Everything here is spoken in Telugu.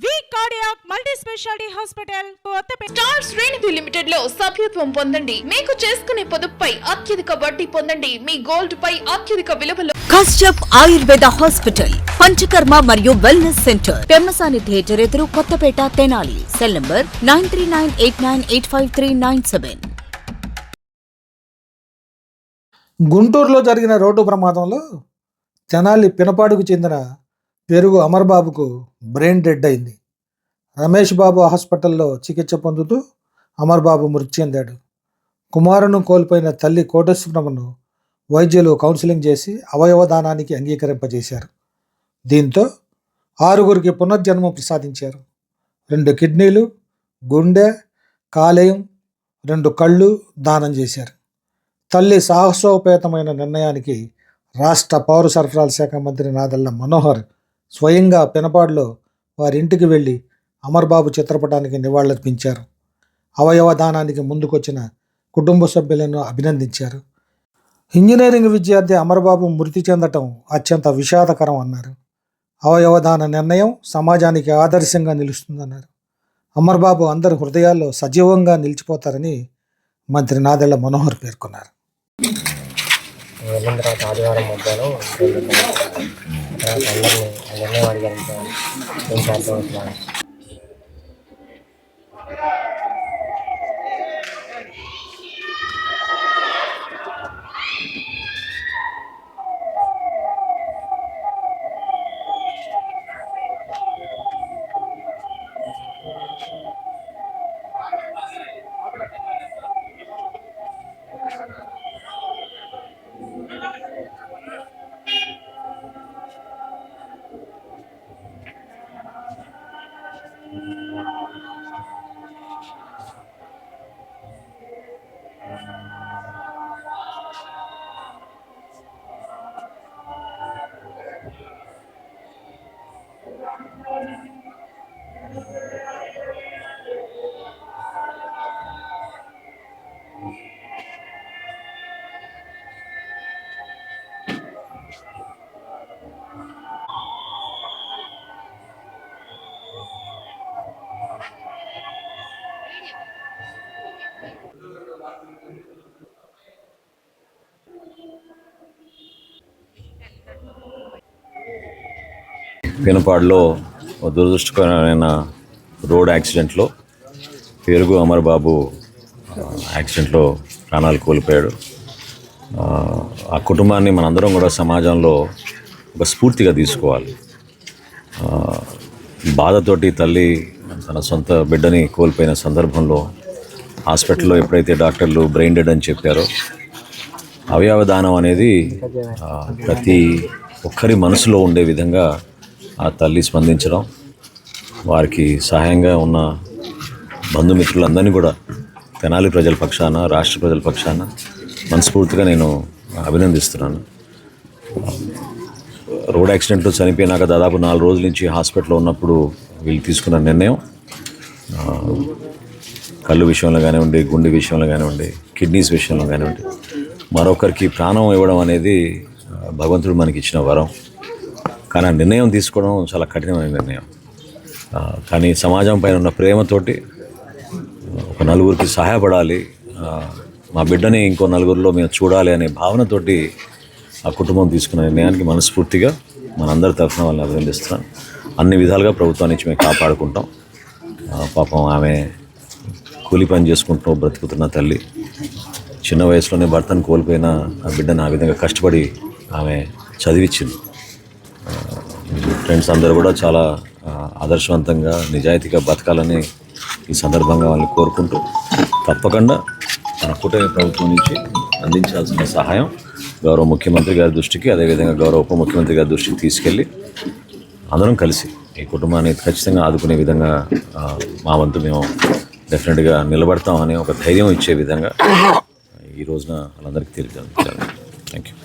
వి cardiac multi speciality hospital Kothapeta. Star శ్రేణి లిమిటెడ్ లో సభ్యత్వం పొందండి. మీకు చేసుకునే పొదుపుపై అత్యధిక వడ్డీ పొందండి. మీ గోల్డ్ పై అత్యధిక విలువలో. కశ్యప్ ఆయుర్వేద హాస్పిటల్, పంచకర్మ మరియు వెల్నెస్ సెంటర్, పెమ్మసాని థియేటర్ ఎదురు, కొత్తపేట, తెనాలి. Cell number 9398985397. గుంటూరులో జరిగిన రోడ్డు ప్రమాదంలో తెనాలి పినపాడుకు చెందిన పెరుగు అమర్బాబుకు బ్రెయిన్ డెడ్ అయింది. రమేష్ బాబు హాస్పిటల్లో చికిత్స పొందుతూ అమర్బాబు మృతి చెందాడు. కుమారును కోల్పోయిన తల్లి కోటేశ్వరమ్మను వైద్యులు కౌన్సిలింగ్ చేసి అవయవదానానికి అంగీకరింపజేశారు. దీంతో 6గురికి పునర్జన్మ ప్రసాదించారు. 2 కిడ్నీలు, గుండె, కాలేయం, 2 కళ్ళు దానం చేశారు. తల్లి సాహసోపేతమైన నిర్ణయానికి రాష్ట్ర పౌర సరఫరాల శాఖ మంత్రి నాదెళ్ల మనోహర్ స్వయంగా పినపాడులో వారి ఇంటికి వెళ్ళి అమర్బాబు చిత్రపటానికి నివాళులర్పించారు. అవయవ దానానికి ముందుకొచ్చిన కుటుంబ సభ్యులను అభినందించారు. ఇంజనీరింగ్ విద్యార్థి అమర్బాబు మృతి చెందటం అత్యంత విషాదకరం అన్నారు. అవయవదాన నిర్ణయం సమాజానికి ఆదర్శంగా నిలుస్తుందన్నారు. అమర్బాబు అందరి హృదయాల్లో సజీవంగా నిలిచిపోతారని మంత్రి నాదెళ్ల మనోహర్ పేర్కొన్నారు. వెళ్ళిన తర్వాత ఆదివారం మధ్యాహ్నం అందరినీ నిర్ణయం అడిగాను. ఏం చేద్దాం ఇట్లా పినపాడులో దురదృష్టకరమైన రోడ్ యాక్సిడెంట్లో పెరుగు అమర్బాబు యాక్సిడెంట్లో ప్రాణాలు కోల్పోయాడు. ఆ కుటుంబాన్ని మనందరం కూడా సమాజంలో ఒక స్ఫూర్తిగా తీసుకోవాలి. బాధతోటి తల్లి తన సొంత బిడ్డని కోల్పోయిన సందర్భంలో హాస్పిటల్లో ఎప్పుడైతే డాక్టర్లు బ్రెయిన్ డెడ్ అని చెప్పారో, అవయవ దానం అనేది ప్రతి ఒక్కరి మనసులో ఉండే విధంగా ఆ తల్లి స్పందించడం, వారికి సహాయంగా ఉన్న బంధుమిత్రులందరినీ కూడా తెనాలి ప్రజల పక్షాన, రాష్ట్ర ప్రజల పక్షాన మనస్ఫూర్తిగా నేను అభినందిస్తున్నాను. రోడ్ యాక్సిడెంట్లో చనిపోయినాక దాదాపు 4 రోజుల నుంచి హాస్పిటల్లో ఉన్నప్పుడు వీళ్ళు తీసుకున్న నిర్ణయం కళ్ళు విషయంలో కానివ్వండి, గుండె విషయంలో కానివ్వండి, కిడ్నీస్ విషయంలో కానివ్వండి, మరొకరికి ప్రాణం ఇవ్వడం అనేది భగవంతుడు మనకి ఇచ్చిన వరం. కానీ ఆ నిర్ణయం తీసుకోవడం చాలా కఠినమైన నిర్ణయం. కానీ సమాజం పైన ఉన్న ప్రేమతోటి ఒక 4గురికి సహాయపడాలి, మా బిడ్డని ఇంకో 4గురిలో మేము చూడాలి అనే భావనతోటి ఆ కుటుంబం తీసుకున్న నిర్ణయానికి మనస్ఫూర్తిగా మనందరి తరఫున వాళ్ళని అభినందిస్తున్నాను. అన్ని విధాలుగా ప్రభుత్వం నుంచి మేము కాపాడుకుంటాం. పాపం ఆమె కూలి పని చేసుకుంటూ బ్రతుకుతున్న తల్లి, చిన్న వయసులోనే భర్తను కోల్పోయిన ఆ బిడ్డను ఆ విధంగా కష్టపడి ఆమె చదివించింది. ఫ్రెండ్స్ అందరూ కూడా చాలా ఆదర్శవంతంగా నిజాయితీగా బతకాలని ఈ సందర్భంగా వాళ్ళని కోరుకుంటూ, తప్పకుండా మన కూటమి ప్రభుత్వం నుంచి అందించాల్సిన సహాయం గౌరవ ముఖ్యమంత్రి గారి దృష్టికి, అదేవిధంగా గౌరవ ఉప ముఖ్యమంత్రి గారి దృష్టికి తీసుకెళ్ళి అందరం కలిసి ఈ కుటుంబాన్ని ఖచ్చితంగా ఆదుకునే విధంగా మా వంతు మేము డెఫినెట్గా నిలబడతామని ఒక ధైర్యం ఇచ్చే విధంగా ఈ రోజున వాళ్ళందరికీ తెలియజేయాలి. Thank you.